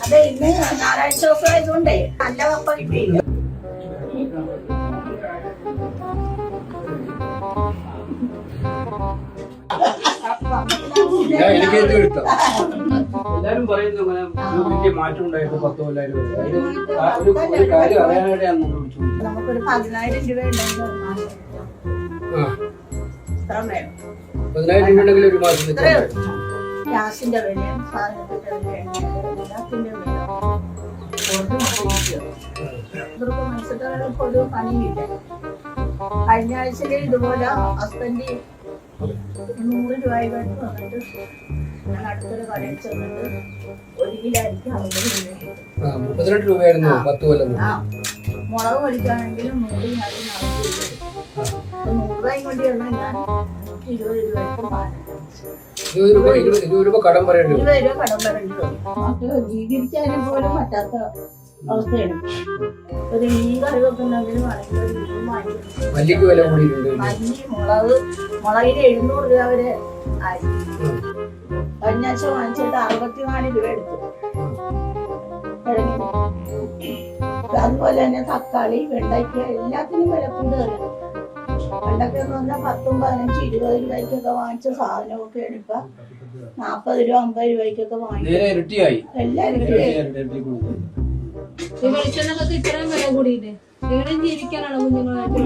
അതെ, ഇന്ന് ഞായറാഴ്ച ദിവസം ആയതുകൊണ്ടേ നല്ല കപ്പ കിട്ടിയില്ല. എല്ലാരും പറയുന്നു വലിയ മാറ്റം ഉണ്ടായിട്ട് 10 കൊല്ലായിട്ട് ഒരു കാര്യം അറിയാനായിട്ടാണ് നമുക്കൊരു 10,000 രൂപ ഉണ്ടെങ്കിൽ 10,000 രൂപ ഉണ്ടെങ്കിൽ ഒരു മാസം ഗ്യാസിന്റെ വിലയും സാധനത്തിന്റെ വിലയും എല്ലാത്തിന്റെ വിലയും ഒരു പണിയില്ല. കഴിഞ്ഞ ആഴ്ചയില് ഇതുപോലെ ഹസ്ബൻഡ് 100 രൂപയായിട്ട് വന്നിട്ട് ഞാൻ അടുത്തൊരു കടയിൽ ചെന്നിട്ട് 1 കിലോ അരിക്ക് 60 രൂപ. 32 രൂപയായിരുന്നു 10 കൊല്ലം. മുളക് പൊടിക്കാണെങ്കിലും 100 രൂപ 100 രൂപയും കൊണ്ട് വന്നാൽ ഞാൻ 20 രൂപയ്ക്ക് പാലാണ്. 20 രൂപ കടം പറയേണ്ടി വരും. 20 രൂപ കടം പറയേണ്ടി വരും. നമുക്ക് ജീവിക്കാനും പോലും പറ്റാത്ത അവസ്ഥയാണ്. ഒരു മീൻ കറി വെക്കുന്നെങ്കിലും മല്ലിക്ക് വില കൂടിയിട്ടുണ്ട്. മല്ലി, മുളകിന് 700 രൂപ വരെ ആയി. കഴിഞ്ഞ ആഴ്ച വാങ്ങിച്ചിട്ട് 64 രൂപ എടുത്തു. അതുപോലെ തന്നെ തക്കാളി, വെണ്ടയ്ക്ക എല്ലാത്തിനും വില കൂടുതലാണ്. പണ്ടൊക്കെ എന്ന് പറഞ്ഞാൽ 10, 15, 20 രൂപയ്ക്കൊക്കെ വാങ്ങിച്ച സാധനമൊക്കെയാണ് ഇപ്പൊ 40 രൂപ 50 രൂപയ്ക്കൊക്കെ വാങ്ങിക്കും. എല്ലാം വെളിച്ചെണ്ണൊക്കെ ഇത്രയും വില കൂടിയില്ലേ? നിങ്ങളും ജീവിക്കാനാണോ കുഞ്ഞുങ്ങളായിട്ട്?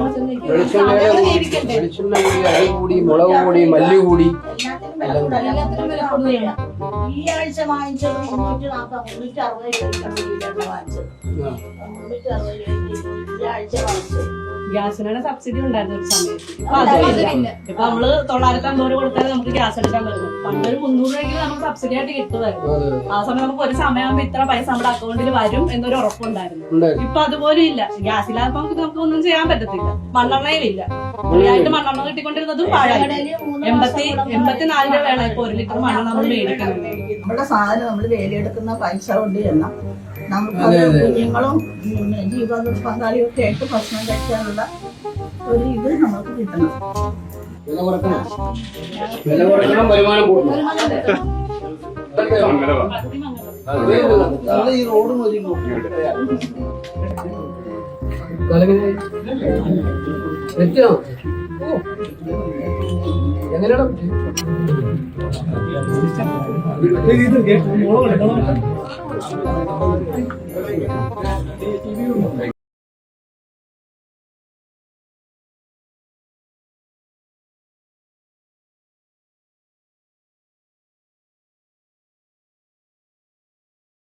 കൂടി, മുളക് കൂടി, മല്ലി കൂടി, എല്ലാത്തിനും വില കൂടുതലാണ്. ഈ ആഴ്ച വാങ്ങിച്ചത് 360 രൂപയ്ക്കാണ് വാങ്ങിച്ചത്. 360 രൂപയ്ക്ക് ഈ ആഴ്ച വാങ്ങിച്ചത്. ഗ്യാസിനാണ് സബ്സിഡി ഉണ്ടായിരുന്ന ഒരു സമയത്ത്. ഇപ്പൊ അതില്ല. ഇപ്പൊ നമ്മള് 950 കൊടുത്താൽ നമുക്ക് ഗ്യാസ് എടുക്കാൻ പറ്റും. പണ്ടൊരു 300 രൂപയ്ക്ക് നമുക്ക് സബ്സിഡി ആയിട്ട് കിട്ടുമായിരുന്നു. ആ സമയം നമുക്ക് ഒരു സമയമാകുമ്പോ ഇത്ര പൈസ നമ്മുടെ അക്കൗണ്ടിൽ വരും എന്നൊരു ഉറപ്പുണ്ടായിരുന്നു. ഇപ്പൊ അതുപോലും ഇല്ല. ഗ്യാസിലാകുമ്പോ നമുക്ക് ഒന്നും ചെയ്യാൻ പറ്റത്തില്ല. മണ്ണെണ്ണയിലില്ല. ഫ്രീയായിട്ട് മണ്ണെണ്ണ കിട്ടിക്കൊണ്ടിരുന്നതും പാഴായി. 84 രൂപ വേണം ഇപ്പൊ 1 ലിറ്റർ മണ്ണെണ്ണ നമ്മൾ മേടിക്കണം. നമ്മുടെ സാധനം നമ്മൾ വേലിയെടുക്കുന്ന പൈസ കൊണ്ട് ചെന്നാൽ നമുക്ക് കുഞ്ഞുങ്ങളും ജീവിത പങ്കാളിയും ഒക്കെ ആയിട്ട് ഭക്ഷണം കഴിക്കാനുള്ള ഒരു ഇത് നമുക്ക് കിട്ടണം. ഈ റോഡ് മതി എങ്ങനെയാണ്